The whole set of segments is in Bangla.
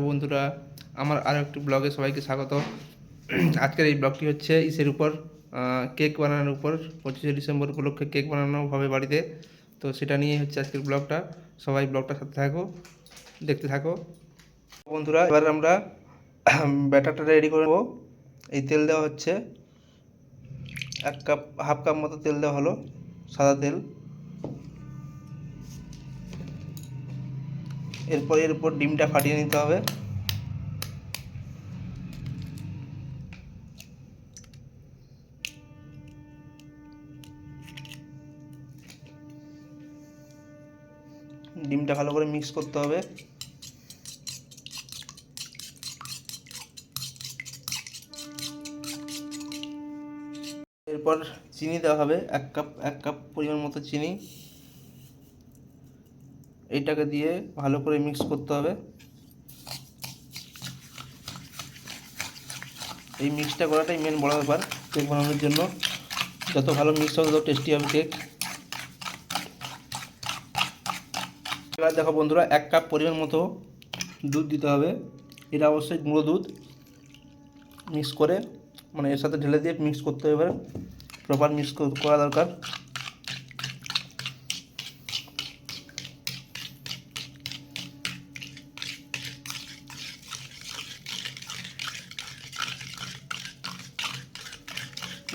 বন্ধুরা, আমার আরও একটি ব্লগে সবাইকে স্বাগত। আজকের এই ব্লগটি হচ্ছে ইসের উপর, কেক বানানোর উপর। 25শে ডিসেম্বর উপলক্ষে কেক বানানো হবে বাড়িতে, তো সেটা নিয়ে হচ্ছে আজকের ব্লগটা। সবাই ব্লগটার সাথে থাকো, দেখতে থাকো। বন্ধুরা, এবার আমরা ব্যাটারটা রেডি করে নেবো। এই তেল দেওয়া হচ্ছে হাফ কাপ মতো তেল দেওয়া হলো, সাদা তেল। এরপর এর উপর ডিমটা ফাটিয়ে নিতে হবে। ডিমটা ভালো করে মিক্স করতে হবে। এরপর চিনি দেওয়া হবে, এক কাপ পরিমাণ মতো চিনি। এইটাকে দিয়ে ভালো করে মিক্স করতে হবে। এই মিক্সটা করাটাই মেন বড় ব্যাপার কেক বানানোর জন্য। যত ভালো মিক্স হবে তত টেস্টি হবে কেক। এবার দেখো বন্ধুরা, 1 কাপ পরিমাণ মতো দুধ দিতে হবে। এটা অবশ্যই গুঁড়ো দুধ। মিক্স করে মানে এর সাথে ঢেলে দিয়ে মিক্স করতে হবে। এবার প্রপার মিক্স করা দরকার।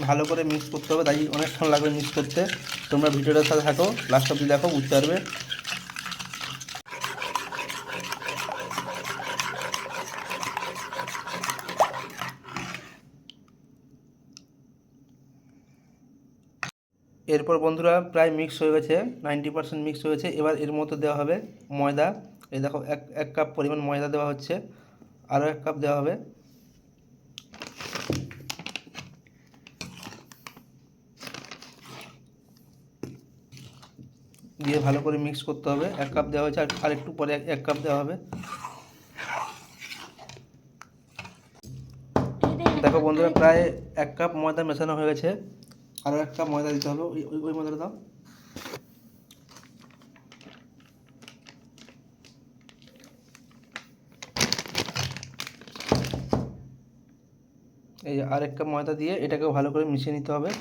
ভালো করে মিক্স করতে হবে, তাই অনেকক্ষণ লাগবে মিক্স করতে। তোমরা ভিডিওটার সাথে থাকো, লাস্ট অবধি দেখো, বুঝতে পারবে। এরপর বন্ধুরা, প্রায় মিক্স হয়ে গেছে, 90% মিক্স হয়ে গেছে। এবার এর মধ্যে দেওয়া হবে ময়দা। এই দেখো, এক কাপ পরিমাণ ময়দা দেওয়া হচ্ছে। আরও 1 কাপ দেওয়া হবে। দিয়ে ভালো করে মিক্স করতে হবে। 1 কাপ দেওয়া হয়েছে, আর একটু পরে 1 কাপ দেওয়া হবে। দেখো বন্ধুরা, প্রায় 1 কাপ ময়দা মেশানো হয়ে গেছে। আরও 1 কাপ ময়দা দিতে হবে। ওই ময়দাটা দাও। এই আর 1 কাপ ময়দা দিয়ে এটাকেও ভালো করে মিশিয়ে নিতে হবে।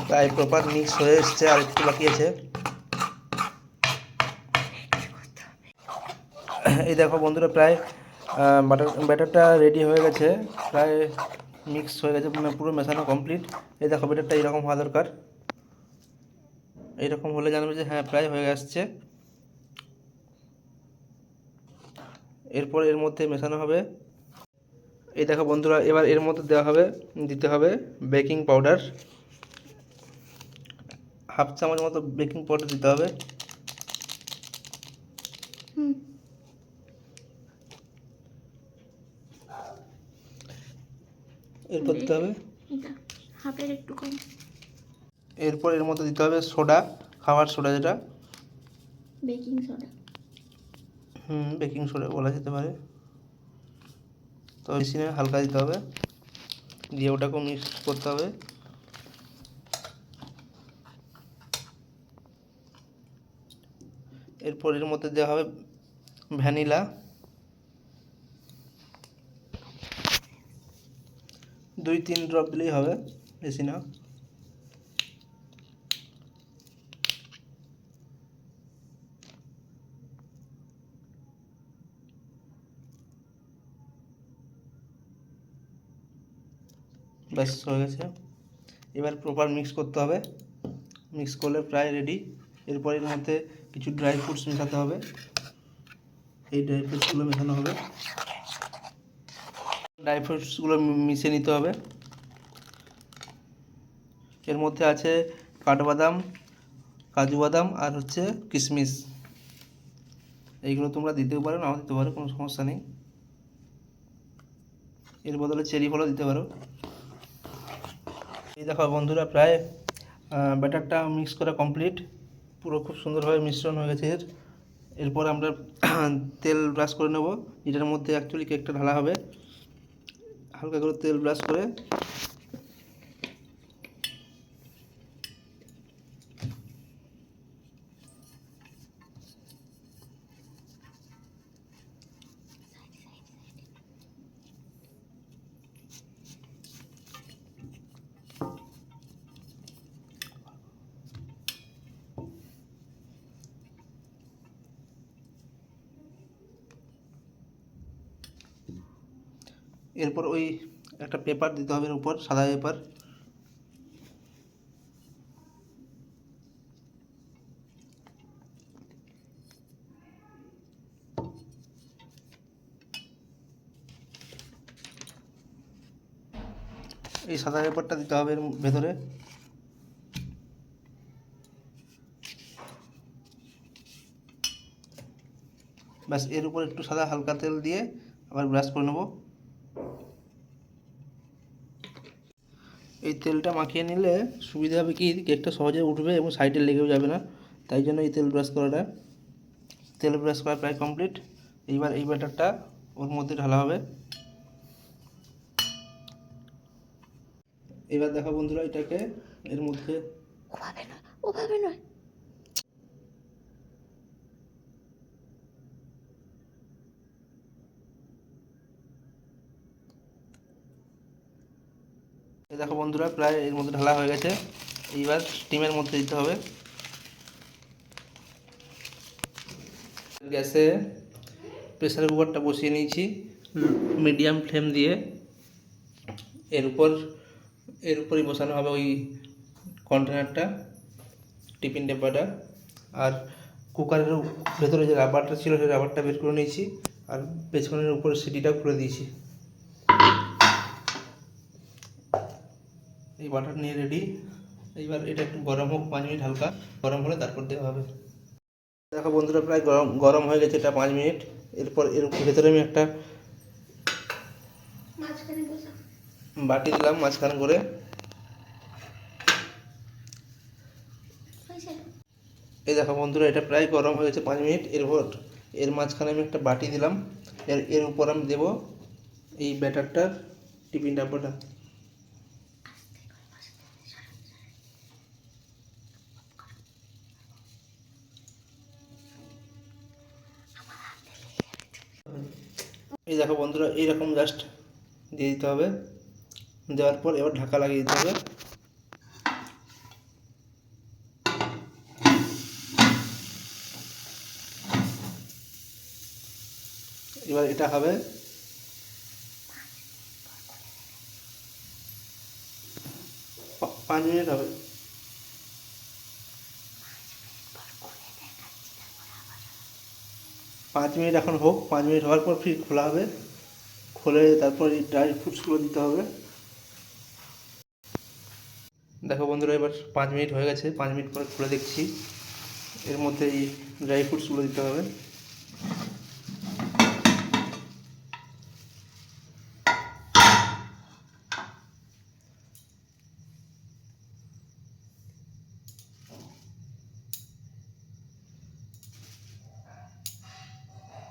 প্রায় প্রপার মিক্স হয়ে এসছে, আর একটু বাকি আছে। এই দেখো বন্ধুরা, প্রায় ব্যাটারটা রেডি হয়ে গেছে। প্রায় মিক্স হয়ে গেছে, মানে পুরো মেশানো কমপ্লিট। এই দেখো, ব্যাটারটা এইরকম হওয়া দরকার। এইরকম হলে জানবে যে হ্যাঁ, প্রায় হয়ে আসছে। এরপর এর মধ্যে মেশানো হবে। এই দেখো বন্ধুরা, এবার এর মধ্যে দিতে হবে বেকিং পাউডার। হাফ চামচ মতো বেকিং পাউডার দিতে হবে। এরপর দিতে হবে হাফের একটু কম। এরপর এর মধ্যে দিতে হবে সোডা, খাবার সোডা, যেটা বেকিং সোডা। বেকিং সোডা বলা যেতে পারে। তো মেশিনে হালকা দিতে হবে, দিয়ে ওটাকেও মিক্স করতে হবে। এরপর এর মধ্যে দেওয়া হবে ভ্যানিলা। 2-3 ড্রপ দিলেই হবে, বেশি না। ব্যাস হয়ে গেছে। এবার প্রপার মিক্স করতে হবে। মিক্স করলে প্রায় রেডি। এরপর এর মধ্যে কিছু ড্রাই ফ্রুটস মেশাতে হবে। এই ড্রাই ফ্রুটসগুলো মেশানো হবে, ড্রাই ফ্রুটসগুলো মিশিয়ে নিতে হবে। এর মধ্যে আছে কাঠবাদাম, কাজু বাদাম আর হচ্ছে কিশমিশ। এইগুলো তোমরা দিতেও পারো, নাও দিতে পারো, কোনো সমস্যা নেই। এর বদলে চেরি ফলও দিতে পারো। এই দেখো বন্ধুরা, প্রায় ব্যাটারটা মিক্স করা কমপ্লিট, পুরো খুব সুন্দরভাবে মিশ্রণ হয়ে গেছে এর। এরপর আমরা তেল ব্রাশ করে নেব, যেটার মধ্যে অ্যাকচুয়ালি কেকটা ঢালা হবে। হালকা করে তেল ব্রাশ করে এরপর ওই একটা পেপার দিতে হবে এর উপর, সাদা পেপার। এই সাদা পেপারটা দিতে হবে এর ভেতরে। ব্যাস, এর উপর একটু সাদা হালকা তেল দিয়ে আবার ব্রাশ করে নেব। এই তেলটা মাখিয়ে নিলে সুবিধা হবে কি, কেকটা সহজে উঠবে এবং সাইডে লেগেও যাবে না, তাই জন্য এই তেল ব্রাশ করাটা। তেল ব্রাশ করা প্রায় কমপ্লিট। এইবার এই ব্যাটারটা ওর মধ্যে ঢালা হবে। এবার দেখো বন্ধুরা, এটাকে এর মধ্যে ওভাবে নয়, ওভাবে নয়। এই দেখো বন্ধুরা, প্রায় এর মধ্যে ঢালা হয়ে গেছে। এইবার স্টিমের মধ্যে দিতে হবে। গ্যাসে প্রেসার কুকারটা বসিয়ে নিয়েছি মিডিয়াম ফ্লেম দিয়ে। এর উপরই বসানো হবে ওই কন্টেনারটা, টিফিন ডাব্বাটা। আর কুকারের ভেতরে যে রাবারটা ছিল সেই রাবারটা বের করে নিয়েছি, আর পেছনের উপরে সিটিটা খুলে দিয়েছি। এই বাটার নিয়ে রেডি। এইবার এটা একটু গরম হোক, 5 মিনিট হালকা গরম হলে তারপর দেওয়া হবে। দেখো বন্ধুরা, প্রায় গরম গরম হয়ে গেছে এটা 5 মিনিট। এরপর এর ভেতরে আমি একটা মাঝখানে বসা। বাটি দিলাম মাঝখানে করে। হয়েছে? এই দেখো বন্ধুরা, এটা প্রায় গরম হয়ে গেছে 5 মিনিট। এরপর এর মাঝখানে আমি একটা বাটি দিলাম, এর উপর আমি দেবো এই ব্যাটারটার টিফিন ডাব্বাটা। এই দেখো বন্ধুরা, এইরকম জাস্ট দিয়ে দিতে হবে। দেওয়ার পর এবার ঢাকা লাগিয়ে দিতে হবে। এবার এটা হবে 5 মিনিট হবে। 5 মিনিট এখন হোক, 5 মিনিট হওয়ার পর ফির খোলা হবে। খুলে তারপর এই ড্রাই ফ্রুটসগুলো দিতে হবে। দেখো বন্ধুরা, এবার 5 মিনিট হয়ে গেছে। 5 মিনিট পরে খুলে দেখছি, এর মধ্যে এই ড্রাই ফ্রুটসগুলো দিতে হবে।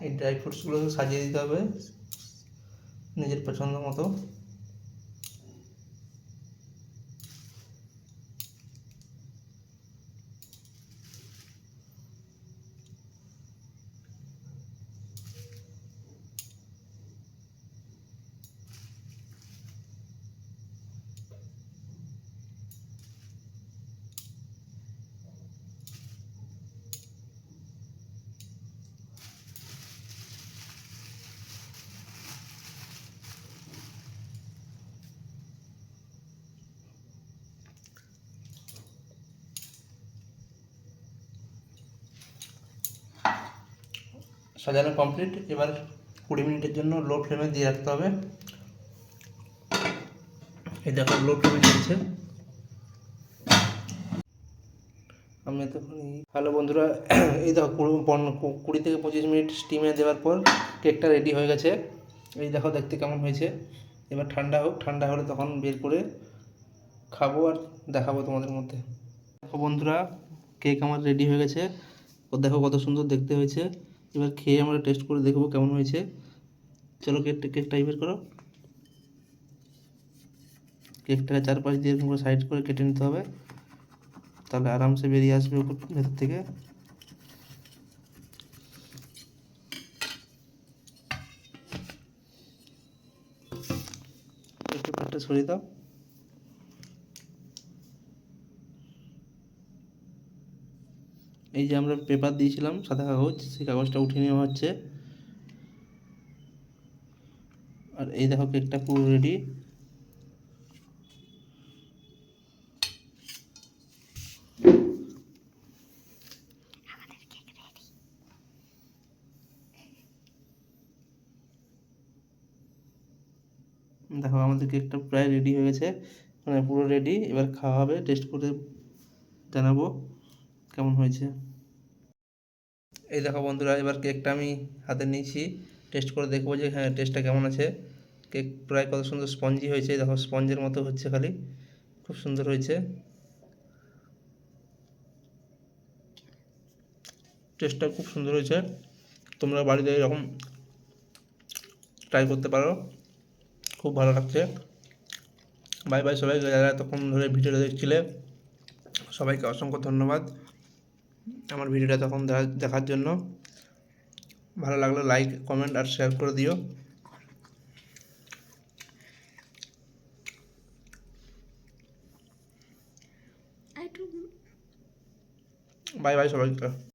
এই ড্রাই ফ্রুটসগুলোকে সাজিয়ে দিতে হবে নিজের পছন্দ মতো। সাজানো কমপ্লিট। এবার 20 মিনিটের জন্য লো ফ্লেমে দিয়ে রাখতে হবে। এই দেখো লো ফ্লেমে চলছে। আমি এতক্ষণ হ্যালো বন্ধুরা, এই দেখো 20 থেকে 25 মিনিট স্টিমে দেওয়ার পর কেকটা রেডি হয়ে গেছে। এই দেখো দেখতে কেমন হয়েছে। এবার ঠান্ডা হোক, ঠান্ডা হলে তখন বের করে খাবো আর দেখাবো তোমাদের মধ্যে। দেখো বন্ধুরা, কেক আমার রেডি হয়ে গেছে। ও দেখো কত সুন্দর দেখতে হয়েছে। এবার খেয়ে আমরা টেস্ট করে দেখবো কেমন হয়েছে। চলো কেকটা বের করো। কেকটাকে চারপাশ দিয়ে এরকম করে সাইড করে কেটে নিতে হবে, তাহলে আরামসে বেরিয়ে আসবে উপর ভেতর থেকে। একটু পেটটা সরিয়ে দাও। এই যে আমরা পেপার দিয়েছিলাম, সাদা কাগজ, সেই কাগজটা উঠিয়ে নেওয়া হচ্ছে। আর এই দেখো কেকটা পুরো রেডি। দেখো আমাদের কেকটা প্রায় রেডি হয়ে গেছে, মানে পুরো রেডি। এবার খাওয়া হবে, টেস্ট করে জানাবো কেমন হয়েছে। এই দেখো বন্ধুরা, এবার কেকটা আমি হাতে নিয়েছি, টেস্ট করে দেখবো যে হ্যাঁ টেস্টটা কেমন আছে। কেক প্রায় কত সুন্দর স্পঞ্জি হয়েছে, দেখো স্পঞ্জের মতো হচ্ছে, খালি খুব সুন্দর হয়েছে। টেস্টটা খুব সুন্দর হয়েছে। তোমরা বাড়িতে এরকম ট্রাই করতে পারো, খুব ভালো লাগছে। বাই বাই সবাইকে, যারা এতক্ষণ ধরে ভিডিওটা দেখছিলে সবাইকে অসংখ্য ধন্যবাদ আমার ভিডিওটা তখন দেখার জন্য। ভালো লাগলে লাইক, কমেন্ট আর শেয়ার করে দিও। বাই বাই সবাইকে।